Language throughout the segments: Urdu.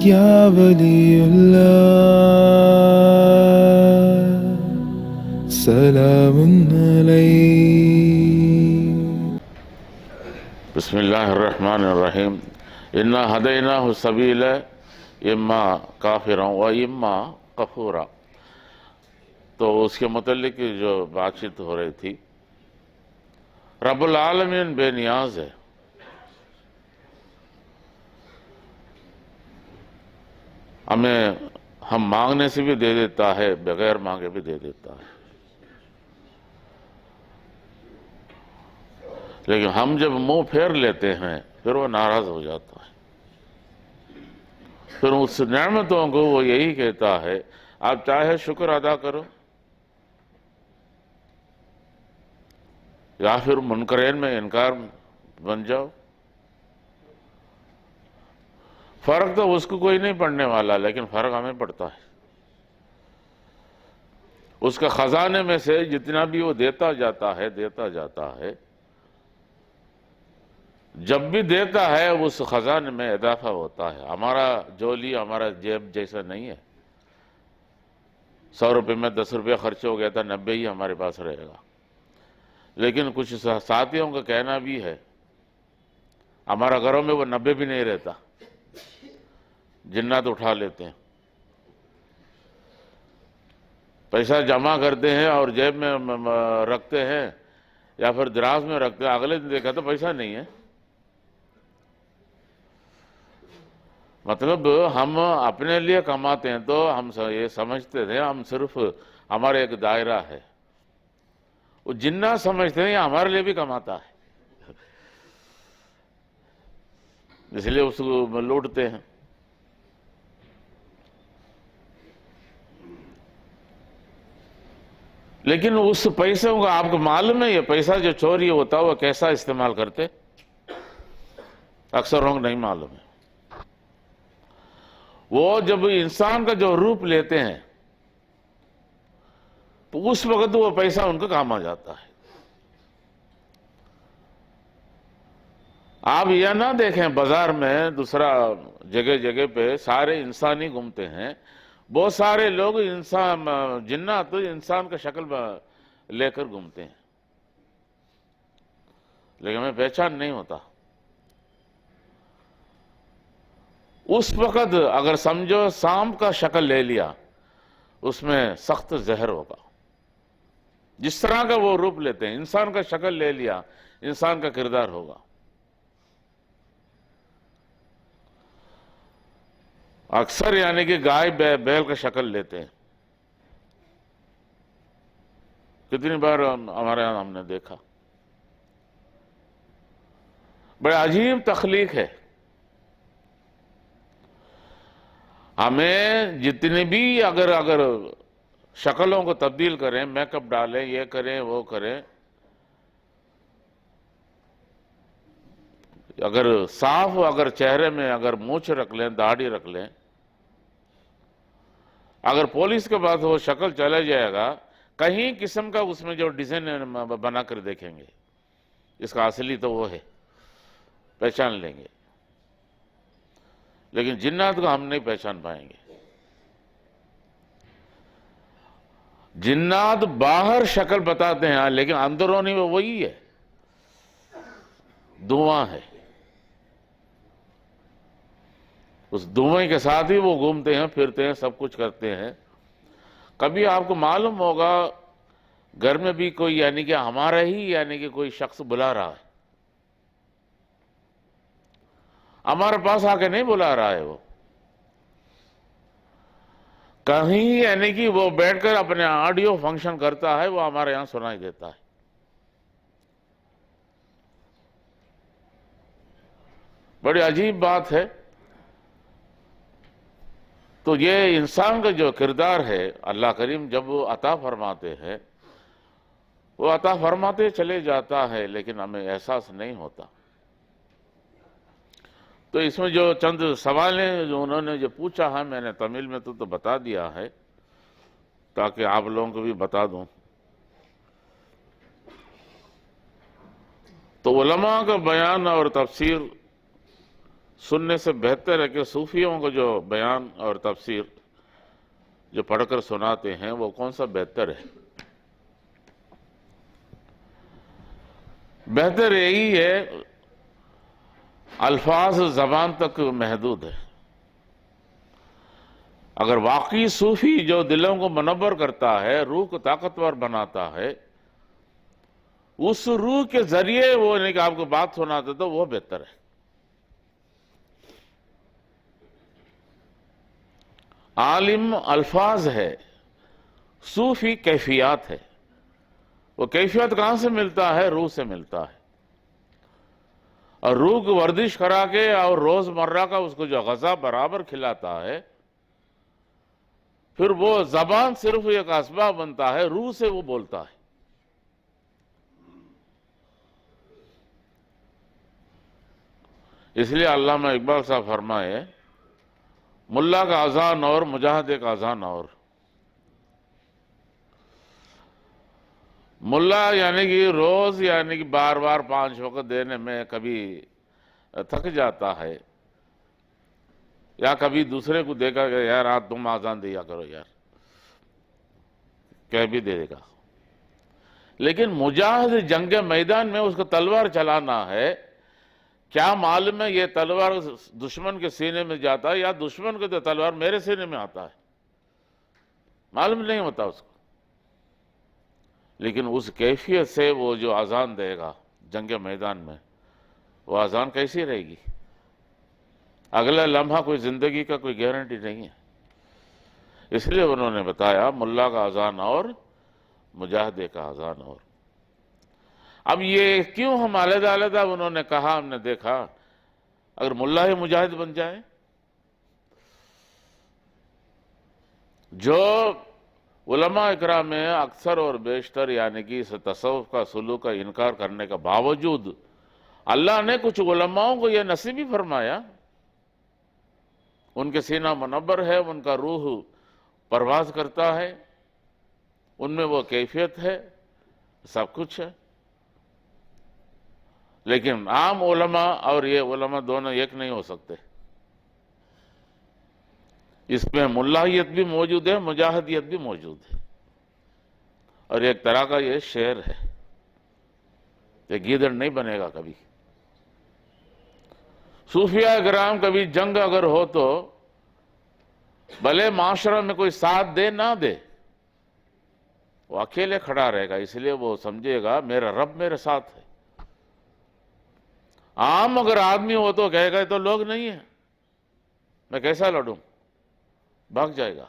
یا ولی اللہ سلام علیک۔ بسم اللہ الرحمن الرحیم۔ انا ہدیناہ السبیل اما کافرا و اما کفورا۔ تو اس کے متعلق جو بات چیت ہو رہی تھی، رب العالمین بے نیاز ہے۔ ہم مانگنے سے بھی دے دیتا ہے، بغیر مانگے بھی دے دیتا ہے، لیکن ہم جب منہ پھیر لیتے ہیں پھر وہ ناراض ہو جاتا ہے۔ پھر اس نعمتوں کو وہ یہی کہتا ہے، آپ چاہے شکر ادا کرو یا پھر منکرین میں انکار بن جاؤ۔ فرق تو اس کو کوئی نہیں پڑنے والا، لیکن فرق ہمیں پڑتا ہے۔ اس کا خزانے میں سے جتنا بھی وہ دیتا جاتا ہے جب بھی دیتا ہے اس خزانے میں اضافہ ہوتا ہے۔ ہمارا جولی ہمارا جیب جیسا نہیں ہے۔ 100 روپے میں 10 روپے خرچ ہو گیا تھا، 90 ہی ہمارے پاس رہے گا۔ لیکن کچھ ساتھیوں کا کہنا بھی ہے، ہمارا گھروں میں وہ 90 بھی نہیں رہتا، جنات اٹھا لیتے ہیں، پیسہ جمع کرتے ہیں اور جیب میں رکھتے ہیں یا پھر دراز میں رکھتے ہیں، اگلے دن دیکھا تو پیسہ نہیں ہے۔ مطلب ہم اپنے لیے کماتے ہیں تو ہم یہ سمجھتے تھے ہم صرف ہمارے ایک دائرہ ہے، وہ جنات سمجھتے ہیں یہ ہمارے لیے بھی کماتا ہے، اس لیے اس کو لوٹتے ہیں۔ لیکن اس پیسوں کا آپ کو معلوم ہے، یہ پیسہ جو چوری ہوتا ہے وہ کیسا استعمال کرتے؟ اکثر لوگ نہیں معلوم ہے۔ وہ جب انسان کا جو روپ لیتے ہیں تو اس وقت وہ پیسہ ان کو کام آ جاتا ہے۔ آپ یہ نہ دیکھیں بازار میں دوسرا جگہ جگہ پہ سارے انسان ہی گھومتے ہیں، بہت سارے لوگ جنات انسان کا شکل لے کر گھومتے ہیں، لیکن ہمیں پہچان نہیں ہوتا۔ اس وقت اگر سمجھو سانپ کا شکل لے لیا، اس میں سخت زہر ہوگا۔ جس طرح کا وہ روپ لیتے ہیں، انسان کا شکل لے لیا، انسان کا کردار ہوگا۔ اکثر یعنی کہ گائے بیل کا شکل لیتے ہیں، کتنی بار ہمارے یہاں ہم نے دیکھا۔ بڑے عجیب تخلیق ہے۔ ہمیں جتنی بھی اگر شکلوں کو تبدیل کریں، میک اپ ڈالیں، یہ کریں وہ کریں، اگر صاف اگر چہرے میں اگر مونچھ رکھ لیں، داڑھی رکھ لیں، اگر پولیس کے بعد وہ شکل چلا جائے گا، کہیں قسم کا اس میں جو ڈیزائن بنا کر دیکھیں گے، اس کا اصلی تو وہ ہے، پہچان لیں گے۔ لیکن جنات کو ہم نہیں پہچان پائیں گے۔ جنات باہر شکل بتاتے ہیں لیکن اندرونی وہ وہی ہے، دھواں ہے۔ اس دھوئیں کے ساتھ ہی وہ گھومتے ہیں، پھرتے ہیں، سب کچھ کرتے ہیں۔ کبھی آپ کو معلوم ہوگا گھر میں بھی کوئی یعنی کہ ہمارا ہی یعنی کہ کوئی شخص بلا رہا ہے، ہمارے پاس آ کے نہیں بلا رہا ہے، وہ کہیں یعنی کہ وہ بیٹھ کر اپنے آڈیو فنکشن کرتا ہے، وہ ہمارے یہاں سنائی دیتا ہے۔ بڑی عجیب بات ہے۔ تو یہ انسان کا جو کردار ہے، اللہ کریم جب وہ عطا فرماتے ہیں، وہ عطا فرماتے چلے جاتا ہے، لیکن ہمیں احساس نہیں ہوتا۔ تو اس میں جو چند سوال ہیں جو انہوں نے جو پوچھا ہے، میں نے تمل میں تو بتا دیا ہے، تاکہ آپ لوگوں کو بھی بتا دوں۔ تو علماء کا بیان اور تفسیر سننے سے بہتر ہے کہ صوفیوں کو جو بیان اور تفسیر جو پڑھ کر سناتے ہیں وہ کون سا بہتر ہے؟ بہتر یہی ہے، الفاظ زبان تک محدود ہے۔ اگر واقعی صوفی جو دلوں کو منور کرتا ہے، روح کو طاقتور بناتا ہے، اس روح کے ذریعے وہ کہ آپ کو بات سناتے تو وہ بہتر ہے۔ عالم الفاظ ہے، صوفی کیفیات ہے۔ وہ کیفیت کہاں سے ملتا ہے؟ روح سے ملتا ہے۔ اور روح کو ورزش کرا کے اور روز مرہ کا اس کو جو غذا برابر کھلاتا ہے، پھر وہ زبان صرف ایک اسباب بنتا ہے، روح سے وہ بولتا ہے۔ اس لیے علامہ اقبال صاحب فرمائے، ملا کا اذان اور مجاہدے کا اذان اور۔ ملا یعنی کہ روز یعنی کہ بار بار 5 وقت دینے میں کبھی تھک جاتا ہے، یا کبھی دوسرے کو دیکھا کہ یار آج تم اذان دیا کرو یار، کہہ بھی دے گا۔ لیکن مجاہد جنگ میدان میں اس کو تلوار چلانا ہے، کیا معلوم ہے یہ تلوار دشمن کے سینے میں جاتا ہے یا دشمن کو تو تلوار میرے سینے میں آتا ہے، معلوم نہیں ہوتا اس کو۔ لیکن اس کیفیت سے وہ جو اذان دے گا جنگ میدان میں، وہ اذان کیسی رہے گی؟ اگلا لمحہ کوئی زندگی کا کوئی گارنٹی نہیں ہے۔ اس لیے انہوں نے بتایا ملا کا اذان اور مجاہدے کا اذان اور۔ اب یہ کیوں ہم علیحدہ علیحدہ انہوں نے کہا؟ ہم نے دیکھا اگر ملا ہی مجاہد بن جائے، جو علماء اکرام میں اکثر اور بیشتر یعنی کہ اس تصوف کا سلوک کا انکار کرنے کا باوجود اللہ نے کچھ علماؤں کو یہ نصیب ہی فرمایا، ان کے سینہ منور ہے، ان کا روح پرواز کرتا ہے، ان میں وہ کیفیت ہے، سب کچھ ہے۔ لیکن عام علماء اور یہ علماء دونوں ایک نہیں ہو سکتے۔ اس میں ملاحیت بھی موجود ہے، مجاہدیت بھی موجود ہے، اور ایک طرح کا یہ شعر ہے، یہ گیدڑ نہیں بنے گا کبھی۔ صوفیاء کرام کبھی جنگ اگر ہو تو بھلے معاشرہ میں کوئی ساتھ دے نہ دے، وہ اکیلے کھڑا رہے گا، اس لیے وہ سمجھے گا میرا رب میرے ساتھ ہے۔ عام اگر آدمی ہو تو کہے گا تو لوگ نہیں ہیں، میں کیسا لڑوں، بھاگ جائے گا۔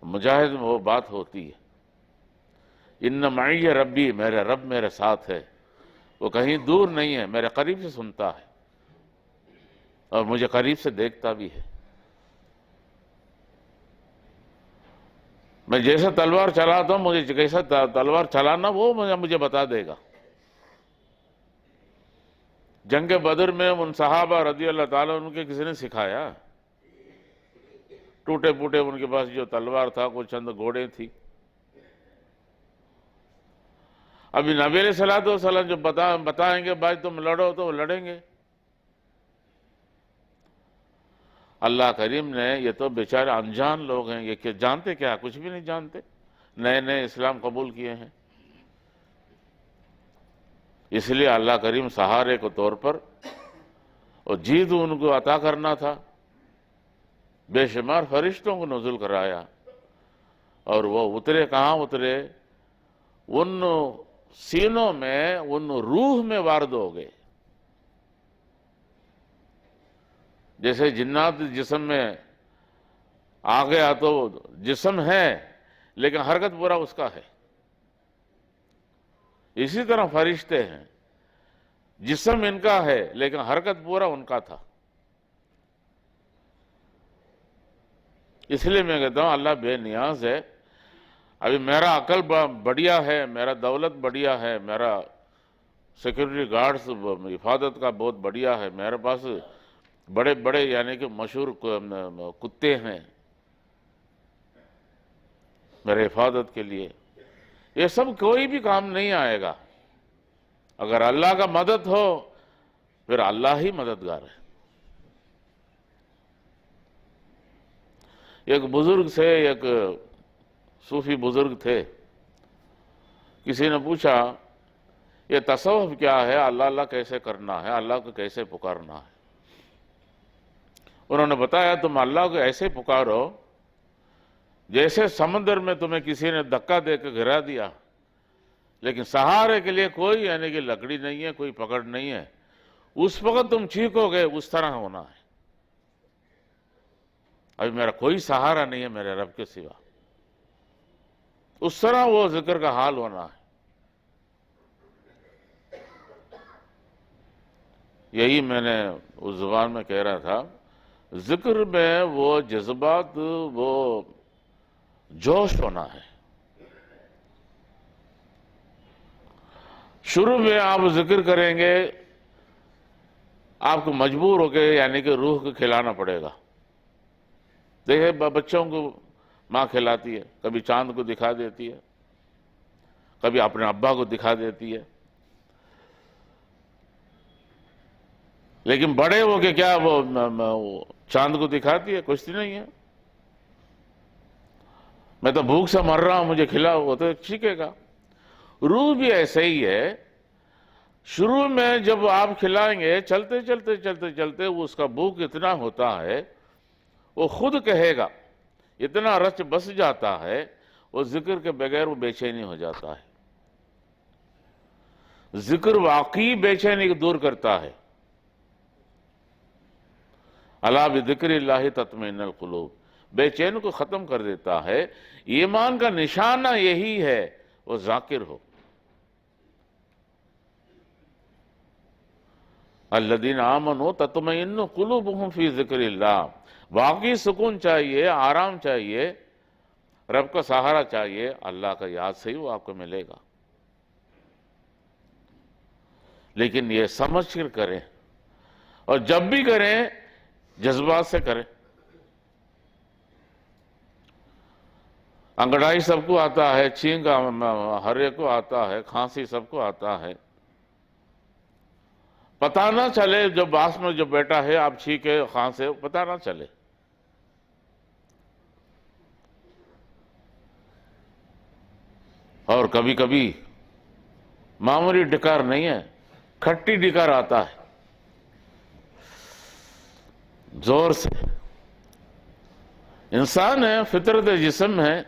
مجاہد میں وہ بات ہوتی ہے، ان معی ربی، میرے رب میرے ساتھ ہے، وہ کہیں دور نہیں ہے، میرے قریب سے سنتا ہے اور مجھے قریب سے دیکھتا بھی ہے۔ میں جیسا تلوار چلاتا ہوں، مجھے کیسا تلوار چلانا وہ مجھے بتا دے گا۔ جنگ بدر میں ان صحابہ رضی اللہ تعالیٰ ان کے کسی نے سکھایا؟ ٹوٹے پوٹے ان کے پاس جو تلوار تھا، کچھ چند گھوڑے تھی۔ ابھی نبی علیہ السلام جو بتائیں گے بھائی تم لڑو تو وہ لڑیں گے۔ اللہ کریم نے، یہ تو بیچارے انجان لوگ ہیں، یہ جانتے کیا؟ کچھ بھی نہیں جانتے، نئے نئے اسلام قبول کیے ہیں۔ اس لیے اللہ کریم سہارے کے طور پر اور جیت ان کو عطا کرنا تھا، بے شمار فرشتوں کو نزول کرایا، اور وہ اترے کہاں اترے؟ ان سینوں میں، ان روح میں وارد ہو گئے۔ جیسے جنات جسم میں آ گیا تو جسم ہے لیکن حرکت پورا اس کا ہے، اسی طرح فرشتے ہیں، جسم ان کا ہے لیکن حرکت پورا ان کا تھا۔ اس لیے میں کہتا ہوں اللہ بے نیاز ہے۔ ابھی میرا عقل بڑھیا ہے، میرا دولت بڑھیا ہے، میرا سیکورٹی گارڈز حفاظت کا بہت بڑھیا ہے، میرے پاس بڑے بڑے یعنی کہ مشہور کتے ہیں میرے حفاظت کے لیے، یہ سب کوئی بھی کام نہیں آئے گا۔ اگر اللہ کا مدد ہو پھر اللہ ہی مددگار ہے۔ ایک بزرگ سے، ایک صوفی بزرگ تھے، کسی نے پوچھا یہ تصوف کیا ہے، اللہ اللہ کیسے کرنا ہے، اللہ کو کیسے پکارنا ہے؟ انہوں نے بتایا تم اللہ کو ایسے پکارو جیسے سمندر میں تمہیں کسی نے دھکا دے کے گرا دیا، لیکن سہارے کے لیے کوئی یعنی کہ لکڑی نہیں ہے، کوئی پکڑ نہیں ہے، اس وقت تم چیخو گے، اس طرح ہونا ہے۔ ابھی میرا کوئی سہارا نہیں ہے میرے رب کے سوا، اس طرح وہ ذکر کا حال ہونا ہے۔ یہی میں نے اس زبان میں کہہ رہا تھا، ذکر میں وہ جذبات، وہ جوش ہونا ہے۔ شروع میں آپ ذکر کریں گے، آپ کو مجبور ہو کے یعنی کہ روح کو کھلانا پڑے گا۔ دیکھیں بچوں کو ماں کھلاتی ہے، کبھی چاند کو دکھا دیتی ہے، کبھی اپنے ابا کو دکھا دیتی ہے، لیکن بڑے ہو کے کیا وہ چاند کو دکھاتی ہے؟ کچھ نہیں ہے۔ میں تو بھوک سے مر رہا ہوں، مجھے کھلاؤ، وہ تو چیخے گا۔ روح بھی ایسے ہی ہے، شروع میں جب آپ کھلائیں گے، چلتے چلتے چلتے چلتے اس کا بھوک اتنا ہوتا ہے، وہ خود کہے گا، اتنا رچ بس جاتا ہے، وہ ذکر کے بغیر وہ بے چینی ہو جاتا ہے۔ ذکر واقعی بے چینی کو دور کرتا ہے۔ الا بذکر اللہ تطمئن القلوب، بے چین کو ختم کر دیتا ہے۔ ایمان کا نشانہ یہی ہے، وہ ذاکر ہو۔ الذین آمنوا تطمئن قلوبہم فی ذکر اللہ، واقعی سکون چاہیے، آرام چاہیے، رب کا سہارا چاہیے، اللہ کا یاد سے ہی وہ آپ کو ملے گا۔ لیکن یہ سمجھ کر کریں، اور جب بھی کریں جذبات سے کریں۔ انگڑائی سب کو آتا ہے، چھینک ہر ایک کو آتا ہے، کھانسی سب کو آتا ہے۔ پتہ نہ چلے جو باس میں جو بیٹا ہے آپ چھینکے کھانسے، پتہ نہ چلے۔ اور کبھی کبھی معمولی ڈکار نہیں ہے، کھٹی ڈکار آتا ہے زور سے۔ انسان ہے، فطرت جسم ہے۔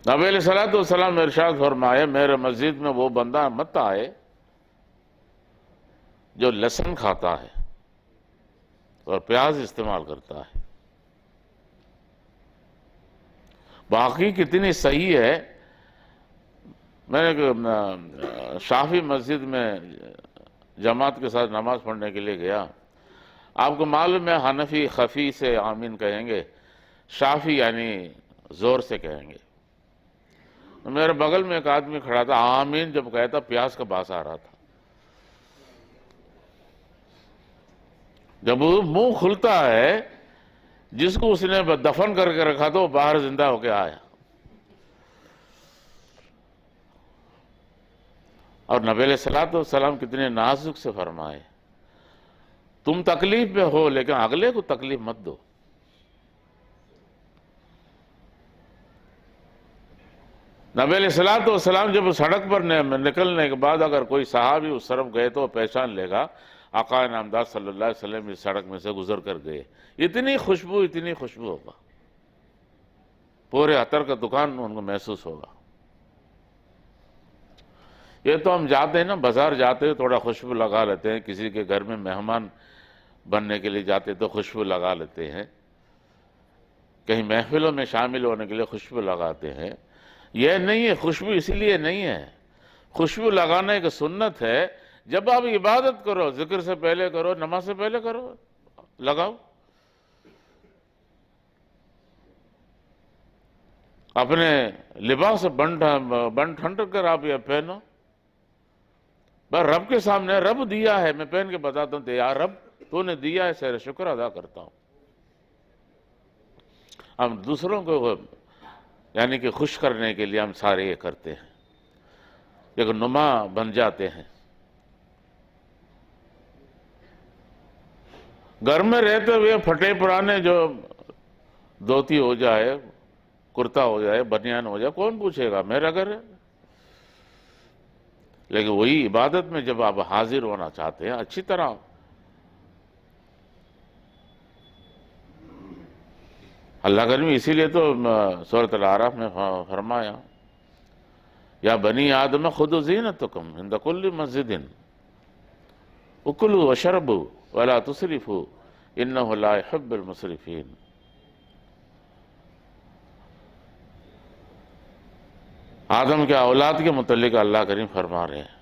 نبی علیہ السلام نے ارشاد فرمایا، میرے مسجد میں وہ بندہ مت آئے جو لہسن کھاتا ہے اور پیاز استعمال کرتا ہے۔ باقی کتنی صحیح ہے۔ میں نے شافی مسجد میں جماعت کے ساتھ نماز پڑھنے کے لیے گیا۔ آپ کو معلوم ہے حنفی خفی سے آمین کہیں گے، شافی یعنی زور سے کہیں گے۔ میرے بغل میں ایک آدمی کھڑا تھا، آمین جب کہتا پیاز کا باس آ رہا تھا۔ جب وہ منہ کھلتا ہے، جس کو اس نے دفن کر کے رکھا تھا وہ باہر زندہ ہو کے آیا۔ اور نبی علیہ السلام کتنے نازک سے فرمائے، تم تکلیف میں ہو لیکن اگلے کو تکلیف مت دو۔ نبی علیہ السلام جب سڑک پر نکلنے کے بعد اگر کوئی صحابی اس طرف گئے تو وہ پہچان لے گا آقا نامدار صلی اللہ علیہ وسلم اس سڑک میں سے گزر کر گئے۔ اتنی خوشبو ہوگا، پورے عطر کا دکان ان کو محسوس ہوگا۔ یہ تو ہم جاتے ہیں نا، بازار جاتے ہیں تھوڑا خوشبو لگا لیتے ہیں، کسی کے گھر میں مہمان بننے کے لیے جاتے تو خوشبو لگا لیتے ہیں، کہیں محفلوں میں شامل ہونے کے لیے خوشبو لگاتے ہیں۔ یہ نہیں ہے، خوشبو اسی لیے نہیں ہے۔ خوشبو لگانا ایک سنت ہے۔ جب آپ عبادت کرو، ذکر سے پہلے کرو، نماز سے پہلے کرو، لگاؤ۔ اپنے لباس سے بن ٹھنڈ کر آپ یہ پہنو، بس رب کے سامنے، رب دیا ہے، میں پہن کے بتاتا ہوں یا رب تو نے دیا ہے، سیر شکر ادا کرتا ہوں۔ ہم دوسروں کو یعنی کہ خوش کرنے کے لیے ہم سارے یہ کرتے ہیں، ایک نما بن جاتے ہیں۔ گھر میں رہتے ہوئے پھٹے پرانے جو دھوتی ہو جائے، کرتا ہو جائے، بنیان ہو جائے، کون پوچھے گا؟ میرا گھر ہے۔ لیکن وہی عبادت میں جب آپ حاضر ہونا چاہتے ہیں اچھی طرح، اللہ کریم اسی لیے تو سورۃ الاعراف میں فرمایا یا بنی آدم خذوا زینتکم عند کل مسجد اکلوا واشربوا ولا تسرفوا انہ لا يحب المسرفین۔ آدم کے اولاد کے متعلق اللہ کریم فرما رہے ہیں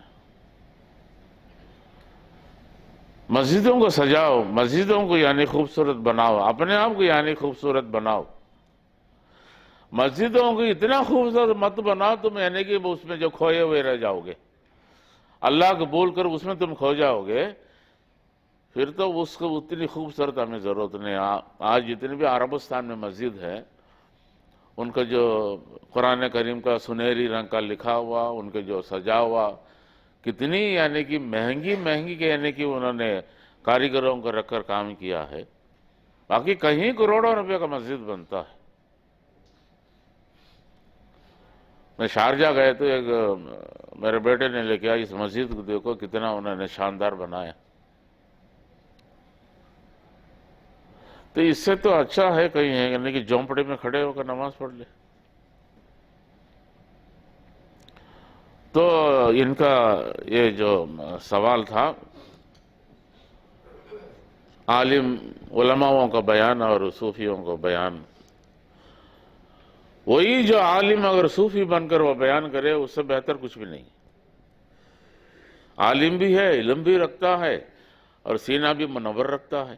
مسجدوں کو سجاؤ، مسجدوں کو یعنی خوبصورت بناؤ، اپنے آپ کو یعنی خوبصورت بناؤ۔ مسجدوں کو اتنا خوبصورت مت بناؤ تم یعنی کہ اس میں جو کھوئے ہوئے رہ جاؤ گے، اللہ کو بول کر اس میں تم کھو جاؤ گے، پھر تو اس کو اتنی خوبصورت ہمیں ضرورت نہیں۔ آج جتنی بھی عربستان میں مسجد ہے، ان کا جو قرآن کریم کا سنہری رنگ کا لکھا ہوا، ان کے جو سجا ہوا، کتنی یعنی کہ مہنگی کہ یعنی کہ انہوں نے کاریگروں کو رکھ کر کام کیا ہے، باقی کہیں کروڑوں روپے کا مسجد بنتا ہے۔ میں شارجہ گئے تو ایک میرے بیٹے نے لے کے آیا، اس مسجد کو دیکھو کتنا انہوں نے شاندار بنایا۔ تو اس سے تو اچھا ہے کہیں ہے یعنی کہ جھونپڑے میں کھڑے ہو کر نماز پڑھ لے۔ تو ان کا یہ جو سوال تھا عالم علماؤں کا بیان اور صوفیوں کا بیان، وہی جو عالم اگر صوفی بن کر وہ بیان کرے اس سے بہتر کچھ بھی نہیں۔ عالم بھی ہے، علم بھی رکھتا ہے اور سینہ بھی منور رکھتا ہے۔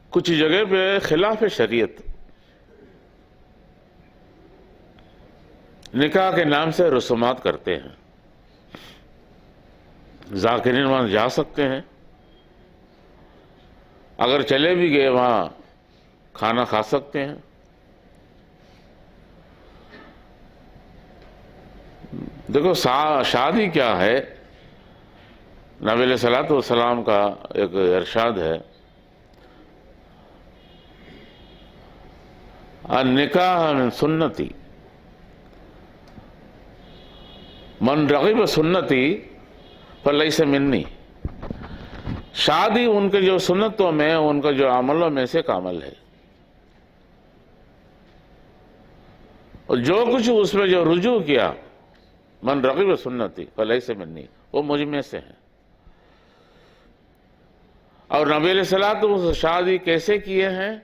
کچھ جگہ پہ خلاف شریعت نکاح کے نام سے رسومات کرتے ہیں، ذاکرین وہاں جا سکتے ہیں، اگر چلے بھی گئے وہاں کھانا کھا سکتے ہیں۔ دیکھو شادی کیا ہے، نبی علیہ السلام کا ایک ارشاد ہے النکاح من سنتی من رغب سنتی فلیس منی۔ شادی ان کے جو سنتوں میں، ان کے جو عملوں میں سے کا عمل ہے، اور جو کچھ اس میں جو رجوع کیا من رغب سنتی فلیس منی، وہ مجھ میں سے ہیں۔ اور نبی علیہ السلام شادی کیسے کیے ہیں؟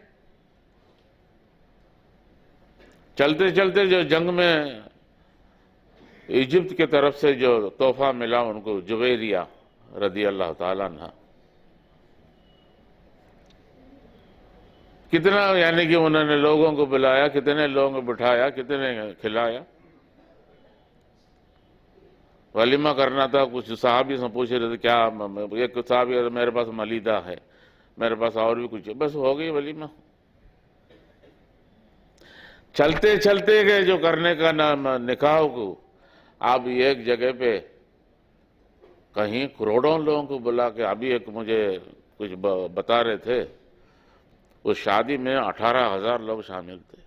چلتے چلتے جو جنگ میں ایجپٹ کی طرف سے جو تحفہ ملا ان کو، جویریہ رضی اللہ تعالیٰ عنہ، کتنا یعنی کہ انہوں نے لوگوں کو بلایا، کتنے لوگوں کو بٹھایا، کتنے کھلایا۔ ولیمہ کرنا تھا، کچھ صحابی سے پوچھ رہے تھے کیا، ایک صحابی میرے پاس ملیدہ ہے، میرے پاس اور بھی کچھ ہے، بس ہو گئی ولیمہ۔ چلتے چلتے گئے جو کرنے کا نکاح کو، آپ ایک جگہ پہ کہیں کروڑوں لوگوں کو بلا کے، ابھی ایک مجھے کچھ بتا رہے تھے، اس شادی میں 18,000 لوگ شامل تھے۔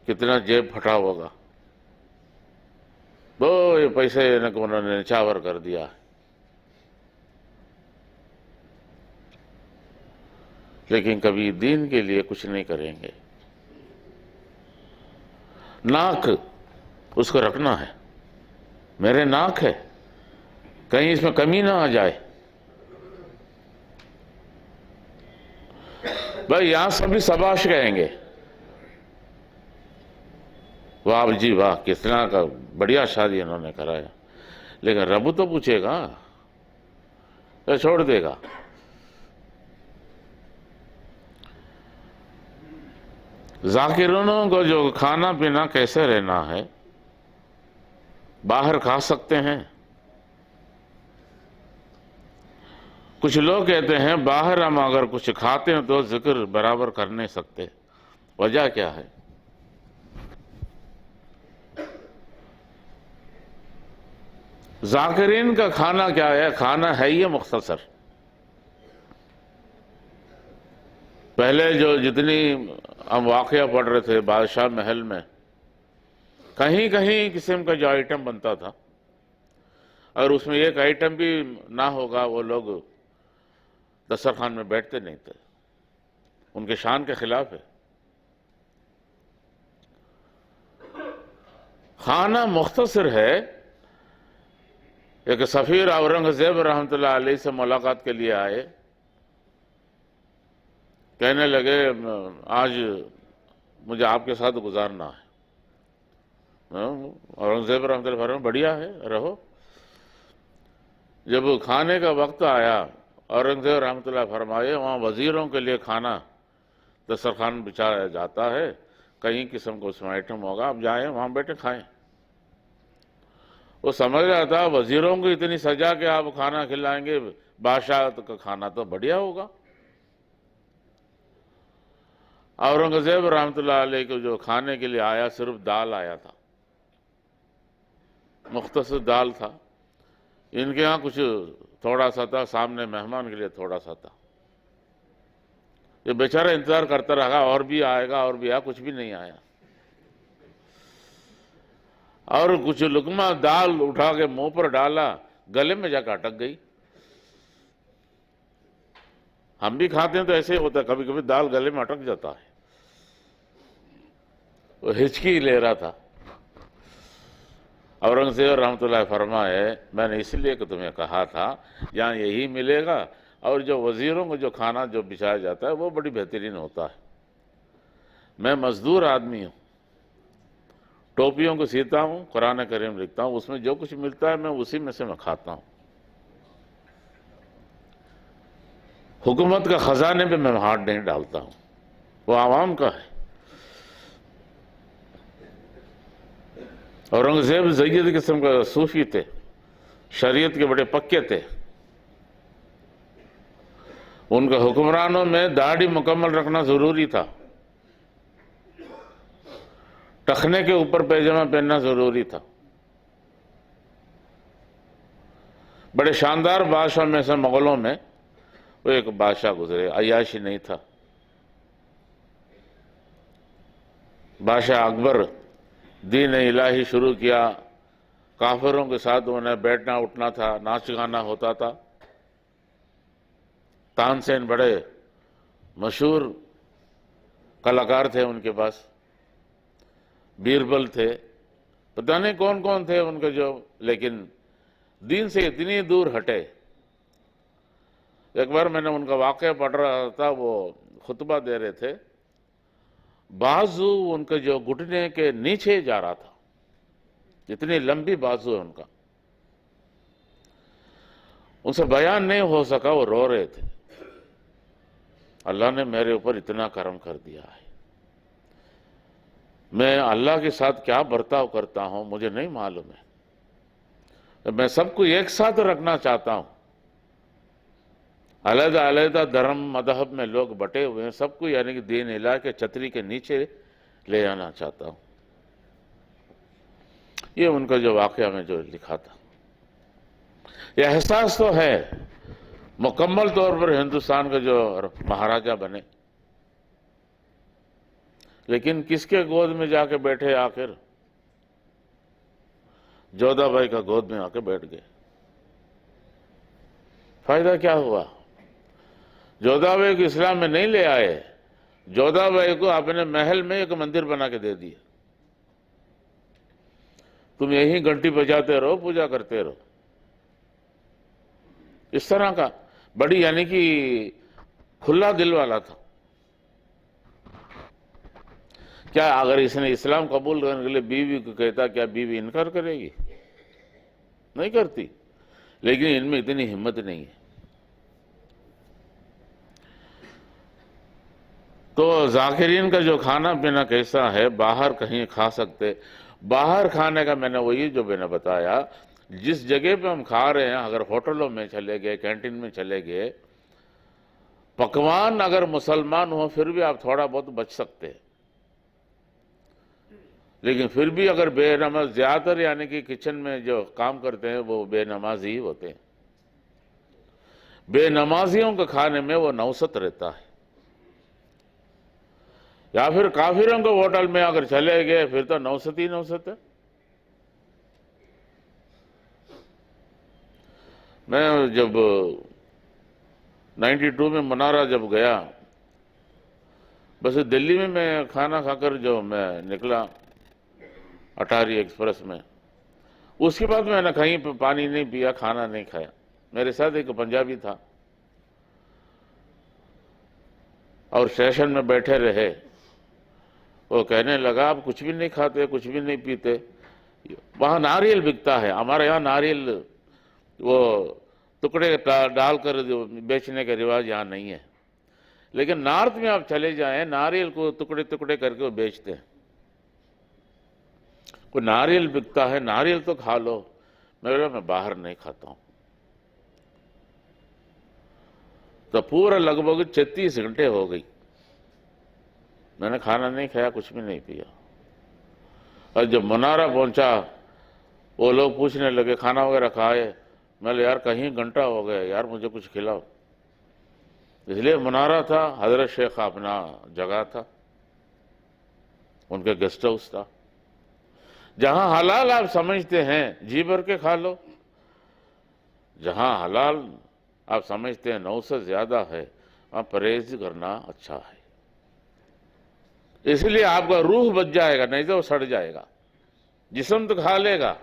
کتنا جیب پھٹا ہوگا، وہ پیسے انہوں نے نچاور کر دیا۔ لیکن کبھی دین کے لیے کچھ نہیں کریں گے۔ ناک اس کو رکھنا ہے، میرے ناک ہے، کہیں اس میں کمی نہ آ جائے۔ بھائی یہاں سبھی شاباش کہیں گے، واہ جی واہ کتنا کا بڑھیا شادی انہوں نے کرایا، لیکن رب تو پوچھے گا یا چھوڑ دے گا؟ ذاکرونوں کو جو کھانا پینا کیسے رہنا ہے، باہر کھا سکتے ہیں؟ کچھ لوگ کہتے ہیں باہر ہم اگر کچھ کھاتے ہیں تو ذکر برابر کر نہیں سکتے۔ وجہ کیا ہے؟ ذاکرین کا کھانا کیا ہے؟ کھانا ہے یہ مختصر. پہلے جو جتنی ہم واقعہ پڑھ رہے تھے بادشاہ محل میں، کہیں کہیں قسم کا جو آئٹم بنتا تھا، اور اس میں ایک آئٹم بھی نہ ہوگا وہ لوگ دسترخوان میں بیٹھتے نہیں تھے. ان کے شان کے خلاف ہے. کھانا مختصر ہے. ایک سفیر اورنگزیب رحمۃ اللہ علیہ سے ملاقات کے لیے آئے. کہنے لگے آج مجھے آپ کے ساتھ گزارنا ہے. اورنگزیب رحمۃ اللہ فرمایا بڑھیا ہے، رہو. جب کھانے کا وقت آیا، اورنگزیب رحمۃ اللہ فرمائے وہاں وزیروں کے لیے کھانا دسترخوان بچھایا جاتا ہے، کئی قسم کو اس میں آئٹم ہوگا، آپ جائیں وہاں بیٹھے کھائیں. وہ سمجھ رہا تھا وزیروں کو اتنی سجا کہ آپ کھانا کھلائیں گے، بادشاہ کا کھانا تو بڑھیا ہوگا. اورنگزیب رحمۃ اللہ علیہ کو جو کھانے کے لیے آیا صرف دال آیا تھا، مختصر دال تھا. ان کے ہاں کچھ تھوڑا سا تھا، سامنے مہمان کے لیے تھوڑا سا تھا. یہ بیچارہ انتظار کرتا رہا اور بھی آئے گا اور بھی آیا، کچھ بھی نہیں آیا. اور کچھ لقمہ دال اٹھا کے منہ پر ڈالا، گلے میں جا کے اٹک گئی. ہم بھی کھاتے ہیں تو ایسے ہی ہوتا ہے، کبھی کبھی دال گلے میں اٹک جاتا ہے. وہ ہچکی لے رہا تھا. اورنگزیب رحمۃ اللہ فرمائے میں نے اس لیے کہ تمہیں کہا تھا یہاں یہی ملے گا، اور جو وزیروں کو جو کھانا جو بچھایا جاتا ہے وہ بڑی بہترین ہوتا ہے. میں مزدور آدمی ہوں، ٹوپیوں کو سیتا ہوں، قرآن کریم لکھتا ہوں، اس میں جو کچھ ملتا ہے میں اسی میں سے میں کھاتا ہوں. حکومت کا خزانے پہ میں ہاتھ نہیں ڈالتا ہوں، وہ عوام کا ہے. اورنگزیب زید قسم کا صوفی تھے، شریعت کے بڑے پکے تھے. ان کا حکمرانوں میں داڑھی مکمل رکھنا ضروری تھا، ٹخنے کے اوپر پیجامہ پہننا ضروری تھا. بڑے شاندار بادشاہ میں سے مغلوں میں وہ ایک بادشاہ گزرے، عیاشی نہیں تھا. بادشاہ اکبر دین الہی شروع کیا، کافروں کے ساتھ انہیں بیٹھنا اٹھنا تھا، ناچ گانا ہوتا تھا. تانسین بڑے مشہور کلاکار تھے ان کے پاس، بیربل تھے، پتہ نہیں کون کون تھے ان کے جو، لیکن دین سے اتنی دور ہٹے. ایک بار میں نے ان کا واقعہ پڑھ رہا تھا، وہ خطبہ دے رہے تھے، بازو ان کے جو گھٹنے کے نیچے جا رہا تھا، اتنی لمبی بازو ہے ان کا. ان سے بیان نہیں ہو سکا، وہ رو رہے تھے. اللہ نے میرے اوپر اتنا کرم کر دیا ہے، میں اللہ کے ساتھ کیا برتاؤ کرتا ہوں مجھے نہیں معلوم ہے. میں سب کو ایک ساتھ رکھنا چاہتا ہوں. علیحدہ علیحدہ دھرم مذہب میں لوگ بٹے ہوئے ہیں، سب کو یعنی کہ دین الہی کے چھتری کے نیچے لے آنا چاہتا ہوں. یہ ان کا جو واقعہ میں جو لکھا تھا، یہ احساس تو ہے. مکمل طور پر ہندوستان کا جو مہاراجہ بنے، لیکن کس کے گود میں جا کے بیٹھے آخر؟ جودھا بائی کا گود میں آ کے بیٹھ گئے. فائدہ کیا ہوا؟ جودھا بائی کو اسلام میں نہیں لے آئے، جودھا بائی کو اپنے محل میں ایک مندر بنا کے دے دیے. تم یہیں گھنٹی بجاتے رہو، پوجا کرتے رہو. اس طرح کا بڑی یعنی کہ کھلا دل والا تھا. کیا اگر اس نے اسلام قبول کرنے کے لیے بیوی کو کہتا، کیا بیوی انکار کرے گی؟ نہیں کرتی. لیکن ان میں اتنی ہمت نہیں ہے. تو ذاکرین کا جو کھانا پینا کیسا ہے؟ باہر کہیں کھا سکتے. باہر کھانے کا میں نے وہی جو میں نے بتایا، جس جگہ پہ ہم کھا رہے ہیں، اگر ہوٹلوں میں چلے گئے، کینٹین میں چلے گئے، پکوان اگر مسلمان ہوں پھر بھی آپ تھوڑا بہت بچ سکتے ہیں. لیکن پھر بھی اگر بے نماز زیادہ تر یعنی کہ کچن میں جو کام کرتے ہیں وہ بے نماز ہی ہوتے ہیں. بے نمازیوں کے کھانے میں وہ نوست رہتا ہے. یا پھر کافروں کے ہوٹل میں اگر چلے گئے پھر تو نوست ہی نوست ہے. میں جب 92 میں منارہ جب گیا، بس دلی میں کھانا کھا کر جو میں نکلا اٹاری ایکسپریس میں، اس کے بعد میں نے کہیں پہ پانی نہیں پیا، کھانا نہیں کھایا. میرے ساتھ ایک پنجابی تھا اور اسٹیشن میں بیٹھے رہے. وہ کہنے لگا آپ کچھ بھی نہیں کھاتے، کچھ بھی نہیں پیتے. وہاں ناریل بکتا ہے، ہمارے یہاں ناریل وہ ٹکڑے ڈال کر بیچنے کا رواج یہاں نہیں ہے. لیکن نارتھ میں آپ چلے جائیں، ناریل کو ٹکڑے ٹکڑے کر کے وہ بیچتے ہیں. کوئی ناریل بکتا ہے، ناریل تو کھا لو. میں باہر نہیں کھاتا ہوں. تو پورا لگ بھگ 36 گھنٹے ہو گئی، میں نے کھانا نہیں کھایا، کچھ بھی نہیں پیا. اور جب منارہ پہنچا وہ لوگ پوچھنے لگے کھانا وغیرہ کھائے. میں نے یار کہیں گھنٹہ ہو گیا یار، مجھے کچھ کھلاؤ. اس لیے منارہ تھا، حضرت شیخ اپنا جگہ تھا، ان کے گیسٹ ہاؤس تھا. جہاں حلال آپ سمجھتے ہیں جی بھر کے کھا لو، جہاں حلال آپ سمجھتے ہیں 9 سے زیادہ ہے وہاں پرہیز کرنا اچھا ہے. اس لیے آپ کا روح بچ جائے گا، نہیں تو وہ سڑ جائے گا. جسم تو کھا لے گا،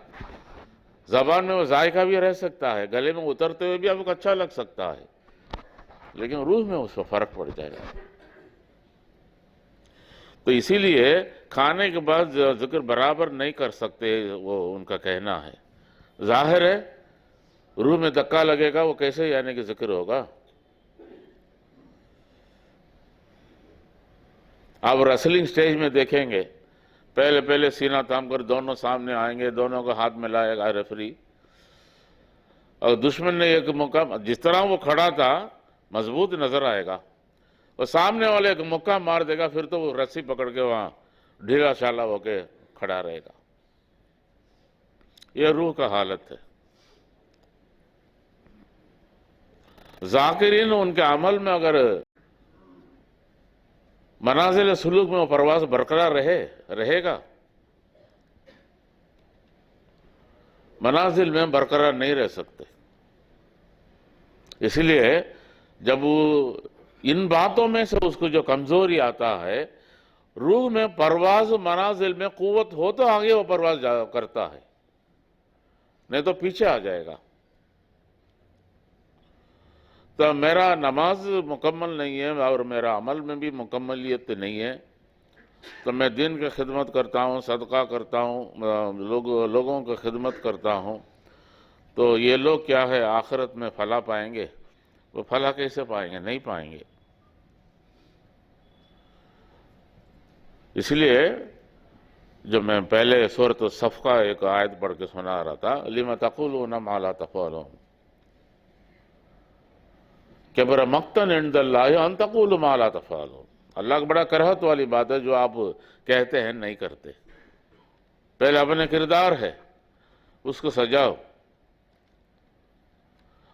زبان میں وہ ذائقہ بھی رہ سکتا ہے، گلے میں اترتے ہوئے بھی آپ کو اچھا لگ سکتا ہے، لیکن روح میں اس کو فرق پڑ جائے گا. تو اسی لیے کھانے کے بعد ذکر برابر نہیں کر سکتے، وہ ان کا کہنا ہے. ظاہر ہے روح میں دھکا لگے گا، وہ کیسے یعنی کہ ذکر ہوگا. آپ ریسلنگ سٹیج میں دیکھیں گے، پہلے سینہ تام کر دونوں سامنے آئیں گے، دونوں کو ہاتھ میں لائے گا ریفری. اور دشمن نے ایک موقع جس طرح وہ کھڑا تھا مضبوط نظر آئے گا، اور سامنے والے ایک مکہ مار دے گا، پھر تو وہ رسی پکڑ کے وہاں ڈھیلا شالا ہو کے کھڑا رہے گا. یہ روح کا حالت ہے. ذاکرین ان کے عمل میں اگر منازل سلوک میں وہ پرواز برقرار رہے گا، منازل میں برقرار نہیں رہ سکتے. اس لیے جب وہ ان باتوں میں سے اس کو جو کمزوری آتا ہے، روح میں پرواز منازل میں قوت ہو تو آگے وہ پرواز کرتا ہے، نہیں تو پیچھے آ جائے گا. تو میرا نماز مکمل نہیں ہے اور میرا عمل میں بھی مکملیت نہیں ہے، تو میں دین کی خدمت کرتا ہوں، صدقہ کرتا ہوں، لوگوں کی خدمت کرتا ہوں. تو یہ لوگ کیا ہے آخرت میں فلاح پائیں گے؟ وہ فلاح کیسے پائیں گے؟ نہیں پائیں گے. اس لیے جو میں پہلے سورۃ الصف کا ایک آیت پڑھ کے سنا رہا تھا، لِمَ تَقُولُونَ مَا لَا تَفْعَلُونَ کَبُرَ مَقْتًا عِندَ اللَّهِ أَن تَقُولُوا مَا لَا تَفْعَلُونَ. اللہ کا بڑا کرہت والی بات ہے جو آپ کہتے ہیں نہیں کرتے. پہلے اپنے کردار ہے اس کو سجاؤ،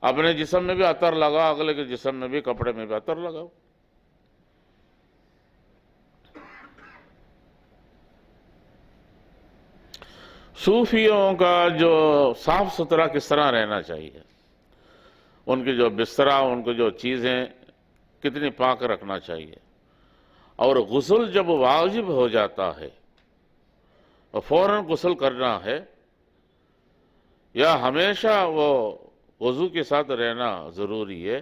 اپنے جسم میں بھی عطر لگاؤ، اگلے کے جسم میں بھی، کپڑے میں بھی عطر لگاؤ. صوفیوں کا جو صاف ستھرا کس طرح رہنا چاہیے، ان کی جو بسترا، ان کو جو چیزیں کتنی پاک رکھنا چاہیے. اور غسل جب واجب ہو جاتا ہے اور فوراً غسل کرنا ہے، یا ہمیشہ وہ وضو کے ساتھ رہنا ضروری ہے.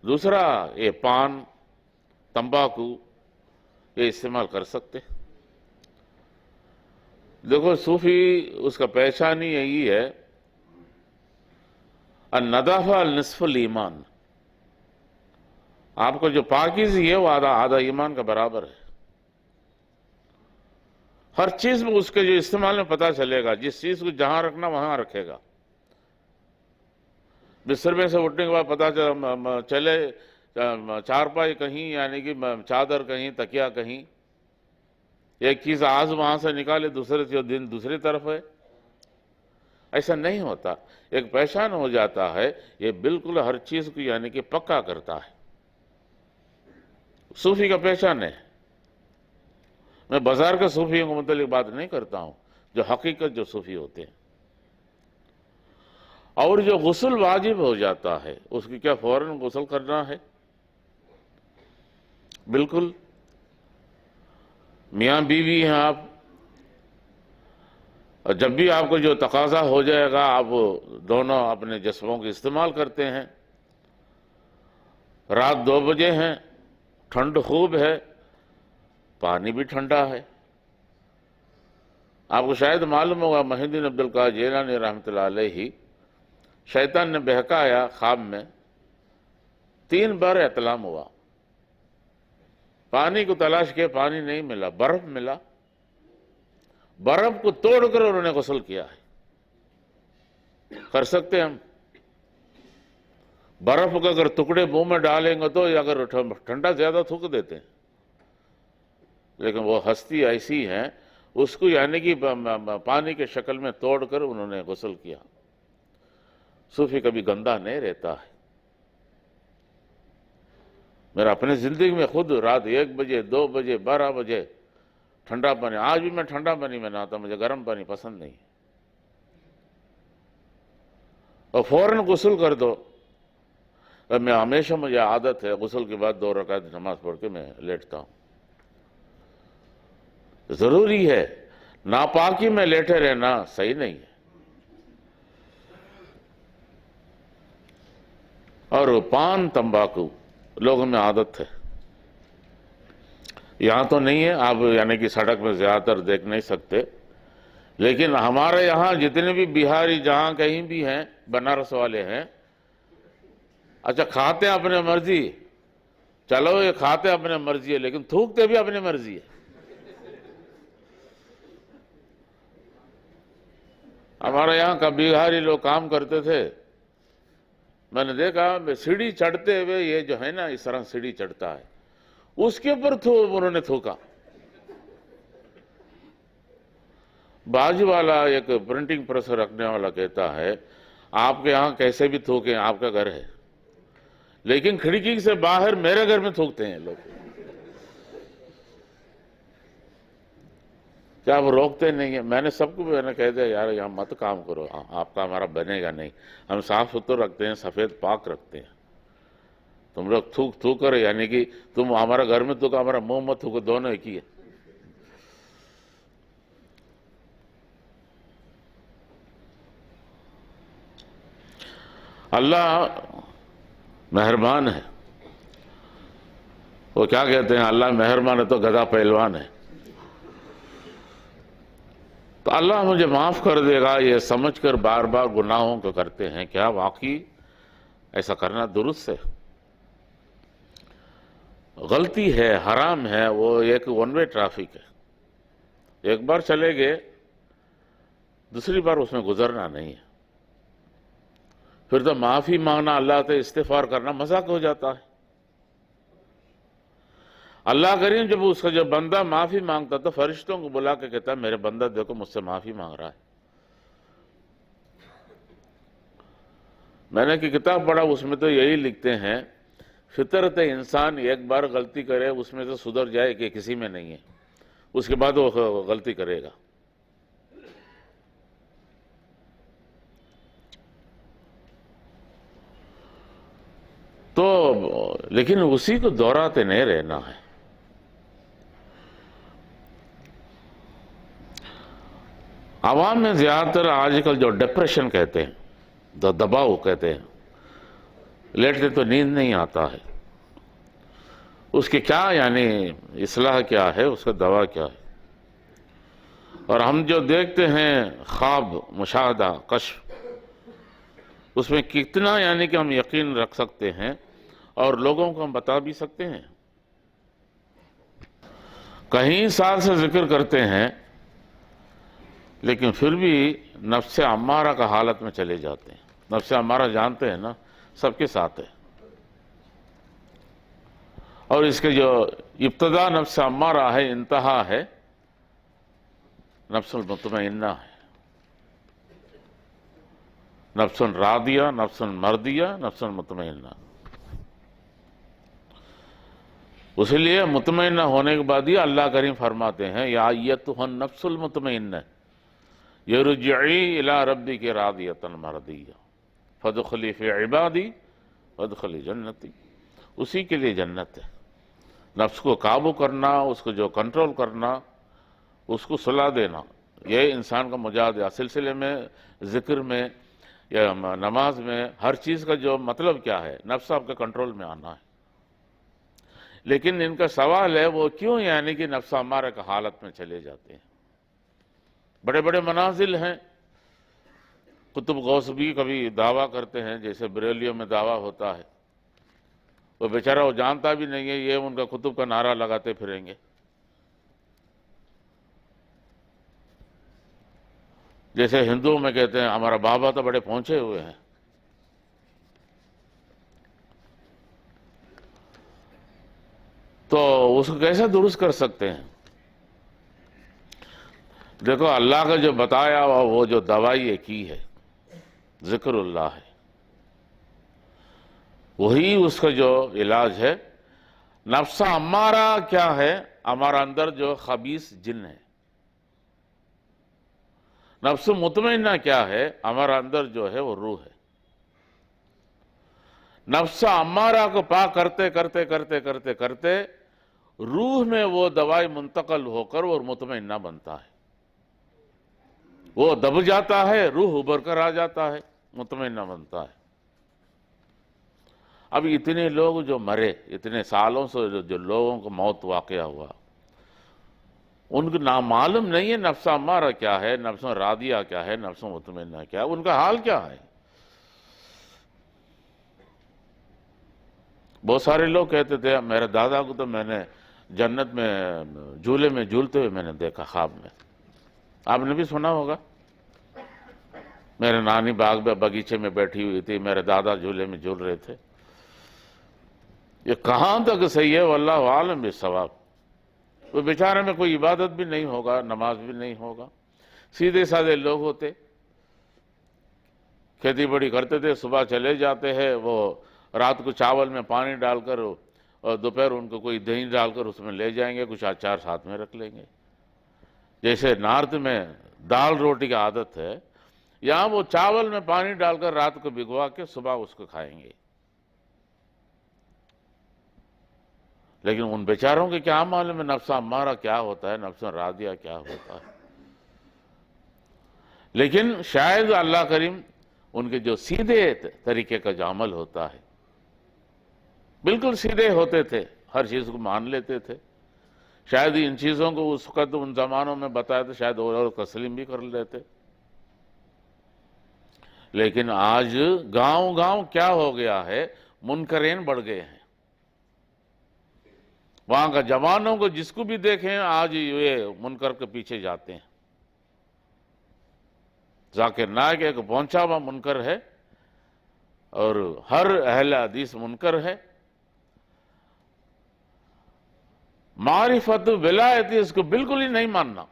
دوسرا یہ پان، تمباکو یہ استعمال کر سکتے. دیکھو صوفی اس کا پہچان ہی یہی ہے، النظافہ نصف الایمان. آپ کو جو پاکیزی ہے وہ آدھا ایمان کا برابر ہے. ہر چیز میں اس کے جو استعمال میں پتہ چلے گا، جس چیز کو جہاں رکھنا وہاں رکھے گا. بستر میں سے اٹھنے کے بعد پتہ چلے چارپائی کہیں، یعنی کہ چادر کہیں، تکیہ کہیں. ایک چیز آج وہاں سے نکالے دوسرے سے دن دوسری طرف ہے، ایسا نہیں ہوتا۔ ایک پہچان ہو جاتا ہے، یہ بالکل ہر چیز کو یعنی کہ پکا کرتا ہے۔ صوفی کا پہچان ہے۔ میں بازار کے صوفیوں کو متعلق بات نہیں کرتا ہوں، جو حقیقت جو صوفی ہوتے ہیں۔ اور جو غسل واجب ہو جاتا ہے اس کی کیا فوراً غسل کرنا ہے؟ بالکل۔ میاں بیوی ہیں آپ، اور جب بھی آپ کو جو تقاضا ہو جائے گا آپ دونوں اپنے جسموں کے استعمال کرتے ہیں۔ رات 2 بجے ہیں، ٹھنڈ خوب ہے، پانی بھی ٹھنڈا ہے۔ آپ کو شاید معلوم ہوگا محی الدین عبد القادر جیلانی رحمۃ اللہ علیہ، شیطان نے بہکایا خواب میں، 3 بار احتلام ہوا، پانی کو تلاش کیا، پانی نہیں ملا، برف ملا، برف کو توڑ کر انہوں نے غسل کیا ہے۔ کر سکتے ہم؟ برف کو اگر ٹکڑے منہ میں ڈالیں گے تو اگر ٹھنڈا زیادہ تھوک دیتے ہیں، لیکن وہ ہستی ایسی ہیں اس کو یعنی کہ پانی کے شکل میں توڑ کر انہوں نے غسل کیا۔ صوفی کبھی گندا نہیں رہتا ہے۔ میرا اپنی زندگی میں خود رات 1 بجے 2 بجے 12 بجے ٹھنڈا پانی، آج بھی میں ٹھنڈا پانی میں نہاتا، مجھے گرم پانی پسند نہیں، اور فوراً غسل کر دو۔ میں ہمیشہ، مجھے عادت ہے غسل کے بعد 2 رکعت نماز پڑھ کے میں لیٹتا ہوں۔ ضروری ہے، ناپاکی میں لیٹے رہنا صحیح نہیں ہے۔ اور پان تمباکو لوگوں میں عادت ہے، یہاں تو نہیں ہے، آپ یعنی کہ سڑک میں زیادہ تر دیکھ نہیں سکتے، لیکن ہمارے یہاں جتنے بھی بہاری جہاں کہیں بھی ہیں، بنارس والے ہیں، اچھا کھاتے اپنے مرضی، چلو یہ کھاتے اپنے مرضی ہے، لیکن تھوکتے بھی اپنے مرضی ہے۔ ہمارے یہاں کا بہاری لوگ کام کرتے تھے، میں نے دیکھا سیڑھی چڑھتے ہوئے یہ جو ہے نا اس طرح سیڑھی چڑھتا ہے، اس کے اوپر انہوں نے تھوکا۔ باجو والا ایک پرنٹنگ پریس رکھنے والا کہتا ہے آپ کے یہاں کیسے بھی تھوکیں، آپ کا گھر ہے، لیکن کھڑکی سے باہر میرے گھر میں تھوکتے ہیں لوگ۔ کیا وہ روکتے نہیں ہیں؟ میں نے سب کو میں نے کہہ دیا یار یہاں مت کام کرو، آپ کا ہمارا بنے گا نہیں، ہم صاف ستھرا رکھتے ہیں، سفید پاک رکھتے ہیں۔ تم لوگ تھوک کر یعنی کہ تم ہمارا گھر میں تھوکا، ہمارا منہ مت تھوکو، دونوں ایک ہی ہے۔ اللہ مہربان ہے، وہ کیا کہتے ہیں، اللہ مہربان ہے تو گدھا پہلوان ہے۔ تو اللہ مجھے معاف کر دے گا یہ سمجھ کر بار بار گناہوں کو کرتے ہیں، کیا واقعی ایسا کرنا درست ہے؟ غلطی ہے، حرام ہے، وہ ایک ون وے ٹریفک ہے، ایک بار چلے گئے دوسری بار اس میں گزرنا نہیں ہے۔ پھر تو معافی مانگنا، اللہ سے استغفار کرنا مذاق ہو جاتا ہے۔ اللہ کریم جب اس کا جب بندہ معافی مانگتا تو فرشتوں کو بلا کے کہتا ہے میرے بندہ دیکھو مجھ سے معافی مانگ رہا ہے۔ میں نے کہ کتاب پڑھا، اس میں تو یہی لکھتے ہیں فطرت انسان ایک بار غلطی کرے اس میں سے سدھر جائے کہ کسی میں نہیں ہے، اس کے بعد وہ غلطی کرے گا۔ تو لیکن اسی کو دہراتے نہیں رہنا ہے۔ عوام میں زیادہ تر آج کل جو ڈپریشن کہتے ہیں، دباؤ کہتے ہیں، لیٹتے تو نیند نہیں آتا ہے، اس کی کیا یعنی اصلاح کیا ہے، اس کا دوا کیا ہے؟ اور ہم جو دیکھتے ہیں خواب، مشاہدہ، کشف، اس میں کتنا یعنی کہ ہم یقین رکھ سکتے ہیں اور لوگوں کو ہم بتا بھی سکتے ہیں؟ کہیں سال سے ذکر کرتے ہیں لیکن پھر بھی نفس امارہ کا حالت میں چلے جاتے ہیں۔ نفس امارہ جانتے ہیں نا، سب کے ساتھ ہے، اور اس کے جو ابتدا نفس امارہ ہے، انتہا ہے نفس المطمئنہ ہے، نفس راضیہ، نفس مرضیہ، نفس مطمئنہ۔ اس لیے مطمئنہ ہونے کے بعد یہ اللہ کریم فرماتے ہیں یا ایتھا النفس المطمئنہ یرجعی الی ربک راضیۃ مرضیہ فادخلی فی عبادی وادخلی جنتی۔ اسی کے لیے جنت ہے، نفس کو قابو کرنا، اس کو جو کنٹرول کرنا، اس کو صلاح دینا، یہ انسان کا مجاہدہ۔ سلسلے میں ذکر میں یا نماز میں ہر چیز کا جو مطلب کیا ہے، نفس آپ کے کنٹرول میں آنا ہے۔ لیکن ان کا سوال ہے وہ کیوں یعنی کہ نفس امارہ کا حالت میں چلے جاتے ہیں؟ بڑے بڑے منازل ہیں، قطب غوث بھی کبھی دعویٰ کرتے ہیں، جیسے بریلیوں میں دعویٰ ہوتا ہے، وہ بیچارہ وہ جانتا بھی نہیں ہے، یہ ان کا قطب کا نعرہ لگاتے پھریں گے۔ جیسے ہندوؤں میں کہتے ہیں ہمارا بابا تو بڑے پہنچے ہوئے ہیں۔ تو اس کو کیسے درست کر سکتے ہیں؟ دیکھو اللہ کا جو بتایا وہ جو دوائی کی ہے ذکر اللہ ہے، وہی اس کا جو علاج ہے۔ نفس امارہ کیا ہے؟ ہمارا اندر جو خبیث جن ہے۔ نفس مطمئنہ کیا ہے؟ ہمارا اندر جو ہے وہ روح ہے۔ نفس امارہ کو پاک کرتے کرتے کرتے کرتے کرتے روح میں وہ دوائی منتقل ہو کر وہ مطمئنہ بنتا ہے، وہ دب جاتا ہے، روح ابھر کر آ جاتا ہے، مطمئنہ بنتا ہے۔ اب اتنے لوگ جو مرے، اتنے سالوں سے جو لوگوں کو موت واقعہ ہوا، ان کو نامعلوم نہیں ہے نفس امارہ کیا ہے، نفس راضیہ کیا ہے، نفس مطمئنہ کیا ہے، ان کا حال کیا ہے۔ بہت سارے لوگ کہتے تھے میرے دادا کو تو میں نے جنت میں جھولے میں جھولتے ہوئے میں نے دیکھا خواب میں۔ آپ نے بھی سنا ہوگا، میرے نانی باغ میں بغیچے میں بیٹھی ہوئی تھی، میرے دادا جھولے میں جھول رہے تھے۔ یہ کہاں تک صحیح ہے واللہ عالم بالصواب۔ وہ بیچارے میں کوئی عبادت بھی نہیں ہوگا، نماز بھی نہیں ہوگا، سیدھے سادے لوگ ہوتے، کھیتی باڑی کرتے تھے، صبح چلے جاتے ہیں، وہ رات کو چاول میں پانی ڈال کر اور دوپہر ان کو کوئی دہی ڈال کر اس میں لے جائیں گے، کچھ اچار ساتھ میں رکھ لیں گے۔ جیسے نارتھ میں دال روٹی کی عادت ہے، یہاں وہ چاول میں پانی ڈال کر رات کو بھگوا کے صبح اس کو کھائیں گے۔ لیکن ان بیچاروں کے کیا معلوم ہے نفس امارہ کیا ہوتا ہے، نفس راضیہ کیا ہوتا ہے۔ لیکن شاید اللہ کریم ان کے جو سیدھے طریقے کا جو عمل ہوتا ہے، بالکل سیدھے ہوتے تھے، ہر چیز کو مان لیتے تھے، شاید ان چیزوں کو اس وقت ان زمانوں میں بتایا تو شاید اور تسلیم بھی کر لیتے۔ لیکن آج گاؤں گاؤں کیا ہو گیا ہے، منکرین بڑھ گئے ہیں۔ وہاں کا جوانوں کو جس کو بھی دیکھیں آج یہ منکر کے پیچھے جاتے ہیں۔ ذاکر نائک ایک پہنچا ہوا منکر ہے اور ہر اہل حدیث منکر ہے۔ معرفت ولایت اس کو بالکل ہی نہیں ماننا،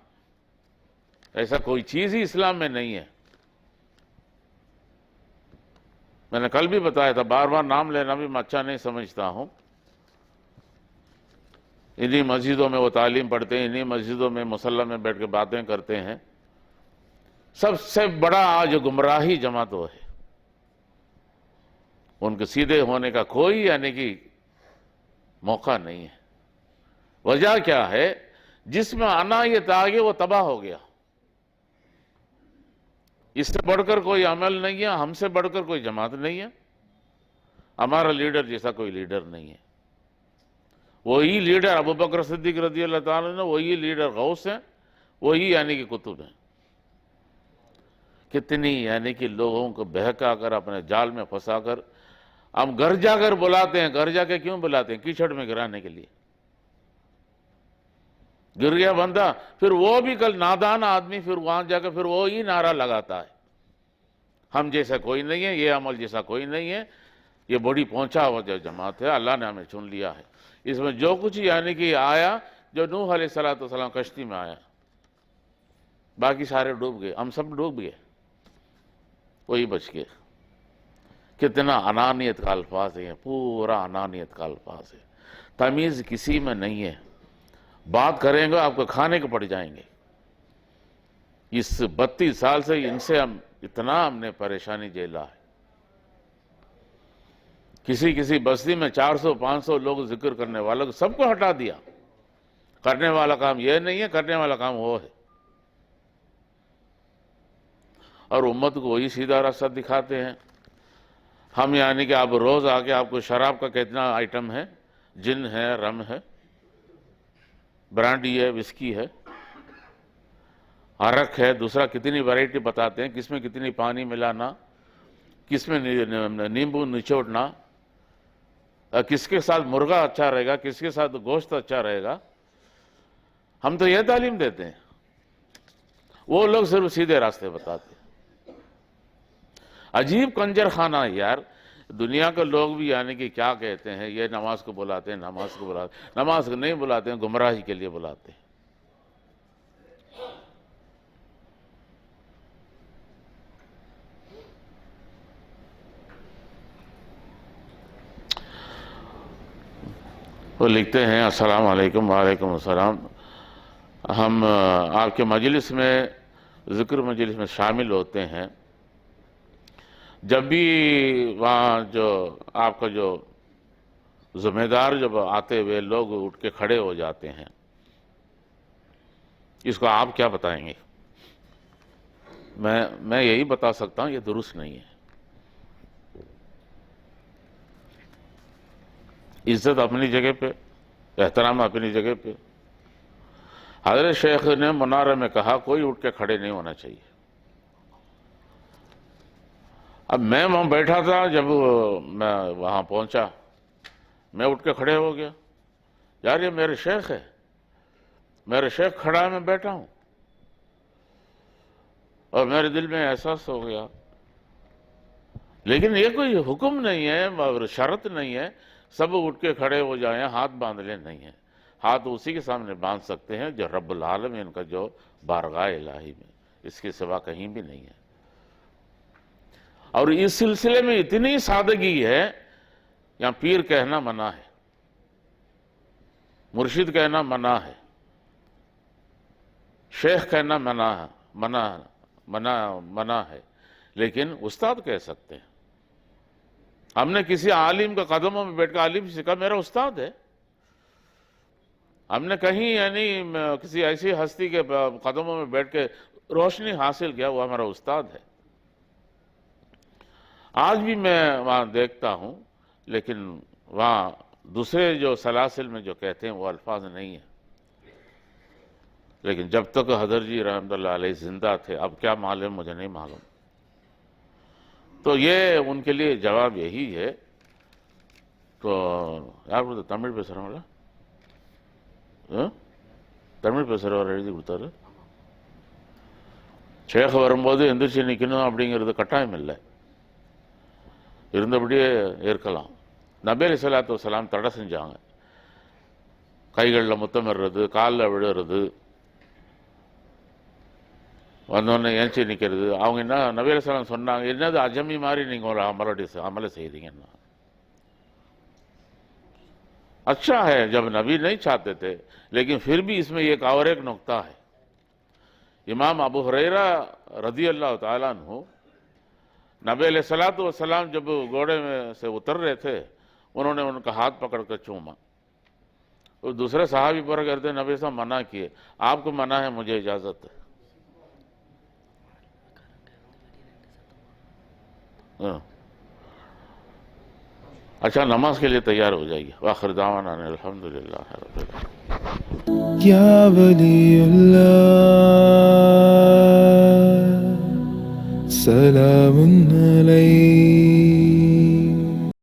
ایسا کوئی چیز ہی اسلام میں نہیں ہے۔ میں نے کل بھی بتایا تھا، بار بار نام لینا بھی میں اچھا نہیں سمجھتا ہوں۔ انہی مسجدوں میں وہ تعلیم پڑھتے ہیں، انہی مسجدوں میں مصلی میں بیٹھ کے باتیں کرتے ہیں۔ سب سے بڑا آج گمراہی جماعت وہ ہے، ان کے سیدھے ہونے کا کوئی یعنی کہ موقع نہیں ہے۔ وجہ کیا ہے؟ جس میں عنایت آگے وہ تباہ ہو گیا۔ اس سے بڑھ کر کوئی عمل نہیں ہے، ہم سے بڑھ کر کوئی جماعت نہیں ہے، ہمارا لیڈر جیسا کوئی لیڈر نہیں ہے۔ وہی لیڈر ابو بکر صدیق رضی اللہ تعالیٰ نے، وہی لیڈر غوث ہیں، وہی یعنی کہ کتب ہیں۔ کتنی یعنی کہ لوگوں کو بہکا کر اپنے جال میں پھنسا کر ہم گھر جا کر بلاتے ہیں۔ گھر جا کے کیوں بلاتے ہیں؟ کیچڑ میں گرانے کے لیے۔ گر گیا بندہ، پھر وہ بھی کل نادان آدمی پھر وہاں جا کے پھر وہی نعرہ لگاتا ہے، ہم جیسا کوئی نہیں ہے، یہ عمل جیسا کوئی نہیں ہے، یہ بڑی پہنچا ہوا جو جماعت ہے، اللہ نے ہمیں چن لیا ہے۔ اس میں جو کچھ یعنی کہ آیا، جو نوح علیہ السلام کشتی میں آیا، باقی سارے ڈوب گئے، ہم سب ڈوب گئے، وہی بچ گئے۔ کتنا انانیت کا الفاظ ہے، پورا انانیت کا الفاظ ہے، تمیز کسی میں نہیں ہے، بات کریں گے آپ کو کھانے کو پڑ جائیں گے۔ اس 32 سال سے ان سے ہم نے پریشانی جھیلا ہے۔ کسی بستی میں 400-500 لوگ ذکر کرنے والوں کو سب کو ہٹا دیا۔ کرنے والا کام یہ نہیں ہے، کرنے والا کام وہ ہے، اور امت کو وہی سیدھا راستہ دکھاتے ہیں۔ ہم یعنی کہ آپ روز آکے آپ کو شراب کا کتنا آئٹم ہے، جن ہے، رم ہے، برانڈی ہے، وسکی ہے، عرق ہے، دوسرا کتنی ویرائٹی بتاتے ہیں، کس میں کتنی پانی ملانا، کس میں نیمبو نچوڑنا، کس کے ساتھ مرغا اچھا رہے گا، کس کے ساتھ گوشت اچھا رہے گا۔ ہم تو یہ تعلیم دیتے ہیں، وہ لوگ صرف سیدھے راستے بتاتے ہیں۔ عجیب کنجر خانہ ہے یار، دنیا کے لوگ بھی یعنی کہ کیا کہتے ہیں، یہ نماز کو بلاتے ہیں، نماز کو بلاتے ہیں، نماز کو نہیں بلاتے ہیں، گمراہی کے لیے بلاتے ہیں۔ وہ لکھتے ہیں، السلام علیکم، وعلیکم السلام، ہم آپ کے مجلس میں، ذکر مجلس میں شامل ہوتے ہیں، جب بھی وہاں جو آپ کا جو ذمہ دار جب آتے ہوئے لوگ اٹھ کے کھڑے ہو جاتے ہیں، اس کو آپ کیا بتائیں گے؟ میں یہی بتا سکتا ہوں، یہ درست نہیں ہے۔ عزت اپنی جگہ پہ، احترام اپنی جگہ پہ۔ حضرت شیخ نے منارہ میں کہا کوئی اٹھ کے کھڑے نہیں ہونا چاہیے۔ اب میں وہاں بیٹھا تھا، جب میں وہاں پہنچا میں اٹھ کے کھڑے ہو گیا، یار یہ میرے شیخ ہے، میرے شیخ کھڑا ہے، میں بیٹھا ہوں، اور میرے دل میں احساس ہو گیا۔ لیکن یہ کوئی حکم نہیں ہے اور شرط نہیں ہے سب اٹھ کے کھڑے ہو جائیں، ہاتھ باندھ لیں، نہیں ہے۔ ہاتھ اسی کے سامنے باندھ سکتے ہیں جو رب العالمین کا جو بارگاہ الہی میں، اس کے سوا کہیں بھی نہیں ہے۔ اور اس سلسلے میں اتنی سادگی ہے، یہاں پیر کہنا منع ہے، مرشد کہنا منع ہے، شیخ کہنا منع ہے، لیکن استاد کہہ سکتے ہیں۔ ہم نے کسی عالم کے قدموں میں بیٹھ کے عالم سے کہا میرا استاد ہے۔ ہم نے کہیں یعنی کسی ایسی ہستی کے قدموں میں بیٹھ کے روشنی حاصل کیا، وہ ہمارا استاد ہے۔ آج بھی میں وہاں دیکھتا ہوں، لیکن وہاں دوسرے جو سلاسل میں جو کہتے ہیں وہ الفاظ نہیں ہیں، لیکن جب تک حضرت جی رحمت اللہ علیہ زندہ تھے، اب کیا معلوم مجھے نہیں معلوم۔ تو یہ ان کے لیے جواب یہی ہے۔ تو یار بولتے تمل پیسرا தமிழ் பேசுகிறவர் எழுதி கொடுத்தாரு. ஷேக் வரும்போது எந்திரிச்சு நிற்கணும் அப்படிங்கிறது கட்டாயம் இல்லை, இருந்தபடியே ஏற்கலாம். நபி அலைஹிஸ்ஸலாத்து வஸ்ஸலாம் தடை செஞ்சாங்க. கைகளில் முத்தமிடுறது, காலில் விழுறது, வந்தோடனே ஏஞ்சி நிற்கிறது. அவங்க என்ன நபி அலைஹிஸ்ஸலாம் சொன்னாங்க, என்னது அஜமி மாதிரி நீங்கள் ஒரு அமலை செய்கிறீங்கன்னா? اچھا ہے جب نبی نہیں چاہتے تھے، لیکن پھر بھی اس میں ایک اور ایک نقطہ ہے۔ امام ابو ہریرہ رضی اللہ تعالیٰ عنہ نبی علیہ السلام جب گھوڑے میں سے اتر رہے تھے، انہوں نے ان کا ہاتھ پکڑ کر چوما. اور دوسرے صحابی پر کرتے نبی صاحب منع کیے، آپ کو منع ہے، مجھے اجازت ہے. اچھا نماز کے لیے تیار ہو جائیے. وآخر دعوانا الحمدللہ رب العالمین. یا ولی اللہ سلام علیک.